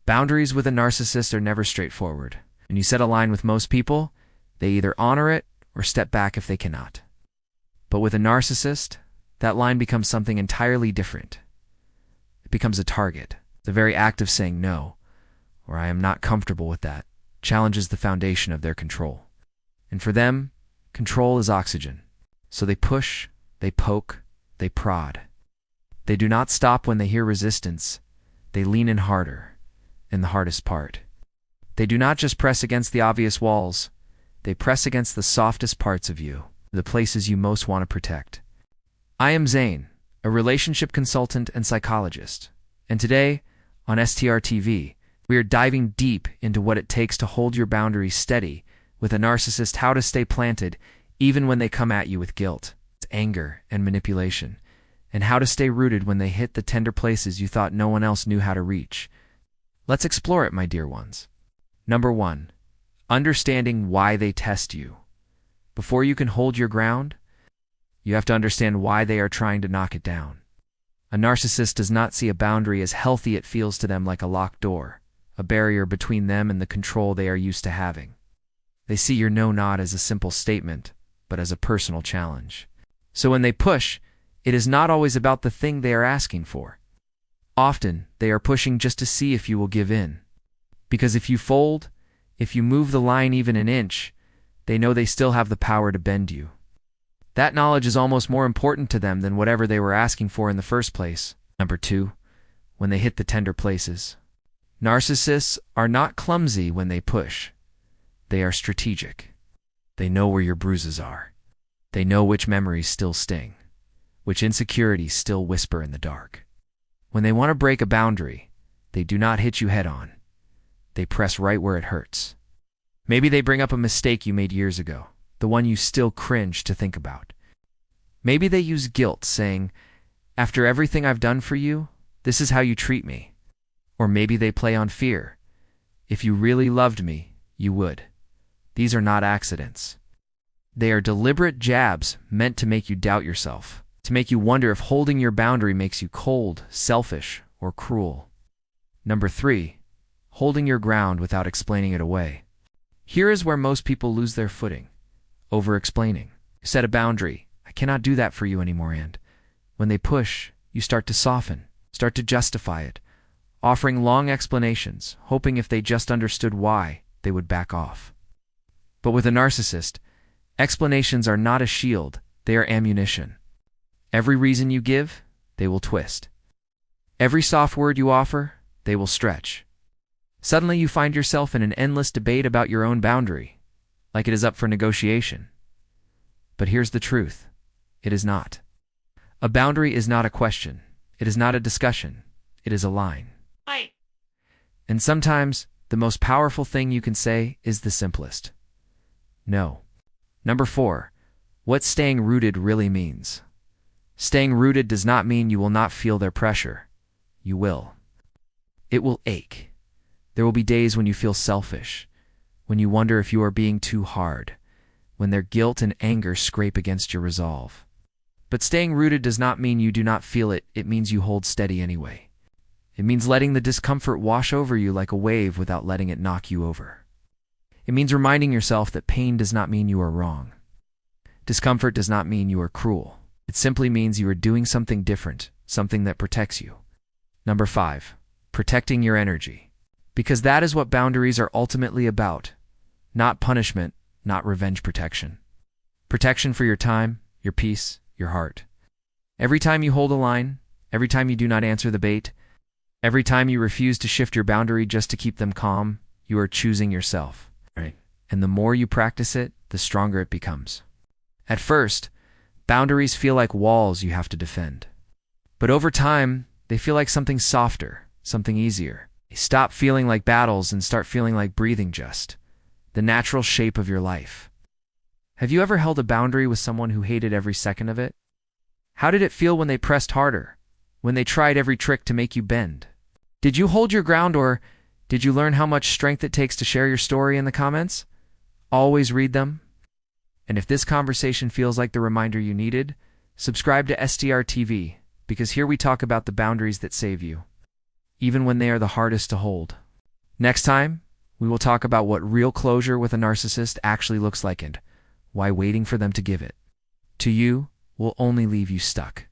Boundaries with a narcissist are never straightforward. When you set a line with most people, they either honor it or step back if they cannot. But with a narcissist, that line becomes something entirely different. It becomes a target. The very act of saying no, or I am not comfortable with that, challenges the foundation of their control. And for them, control is oxygen. So they push, they poke, they prod. They do not stop when they hear resistance. They lean in harder, and the hardest part. They do not just press against the obvious walls. They press against the softest parts of you, the places you most want to protect. I am Zane, a relationship consultant and psychologist. And today, on STR TV, we are diving deep into what it takes to hold your boundaries steady with a narcissist, how to stay planted even when they come at you with guilt, anger, and manipulation, and how to stay rooted when they hit the tender places you thought no one else knew how to reach. Let's explore it, my dear ones. Number 1. Understanding why they test you. Before you can hold your ground, you have to understand why they are trying to knock it down. A narcissist does not see a boundary as healthy. It feels to them like a locked door, a barrier between them and the control they are used to having. They see your no not as a simple statement, but as a personal challenge. So when they push, it is not always about the thing they are asking for. Often, they are pushing just to see if you will give in. Because if you fold, if you move the line even an inch, they know they still have the power to bend you. That knowledge is almost more important to them than whatever they were asking for in the first place. Number 2, when they hit the tender places. Narcissists are not clumsy when they push. They are strategic. They know where your bruises are. They know which memories still sting, which insecurities still whisper in the dark. When they want to break a boundary, they do not hit you head on. They press right where it hurts. Maybe they bring up a mistake you made years ago, the one you still cringe to think about. Maybe they use guilt, saying, "After everything I've done for you, this is how you treat me." Or maybe they play on fear. "If you really loved me, you would." These are not accidents. They are deliberate jabs meant to make you doubt yourself, to make you wonder if holding your boundary makes you cold, selfish, or cruel. Number 3, holding your ground without explaining it away. Here is where most people lose their footing. Over-explaining. Set a boundary. "I cannot do that for you anymore," and when they push, you start to soften, start to justify it, offering long explanations, hoping if they just understood why, they would back off. But with a narcissist, explanations are not a shield, they are ammunition. Every reason you give, they will twist. Every soft word you offer, they will stretch. Suddenly you find yourself in an endless debate about your own boundary, like it is up for negotiation. But here's the truth. It is not. A boundary is not a question. It is not a discussion. It is a line. And sometimes, the most powerful thing you can say is the simplest. No. Number 4, what staying rooted really means. Staying rooted does not mean you will not feel their pressure. You will. It will ache. There will be days when you feel selfish, when you wonder if you are being too hard, when their guilt and anger scrape against your resolve. But staying rooted does not mean you do not feel it. It means you hold steady anyway. It means letting the discomfort wash over you like a wave without letting it knock you over. It means reminding yourself that pain does not mean you are wrong. Discomfort does not mean you are cruel. It simply means you are doing something different, something that protects you. Number 5, protecting your energy. Because that is what boundaries are ultimately about. Not punishment, not revenge protection. Protection for your time, your peace, your heart. Every time you hold a line, every time you do not answer the bait, every time you refuse to shift your boundary just to keep them calm, you are choosing yourself. Right. And the more you practice it, the stronger it becomes. At first, boundaries feel like walls you have to defend. But over time, they feel like something softer, something easier. They stop feeling like battles and start feeling like breathing, just the natural shape of your life. Have you ever held a boundary with someone who hated every second of it? How did it feel when they pressed harder, when they tried every trick to make you bend? Did you hold your ground, or did you learn how much strength it takes to share your story in the comments? Always read them. And if this conversation feels like the reminder you needed, subscribe to STR TV, because here we talk about the boundaries that save you, even when they are the hardest to hold. Next time, we will talk about what real closure with a narcissist actually looks like and why waiting for them to give it to you will only leave you stuck.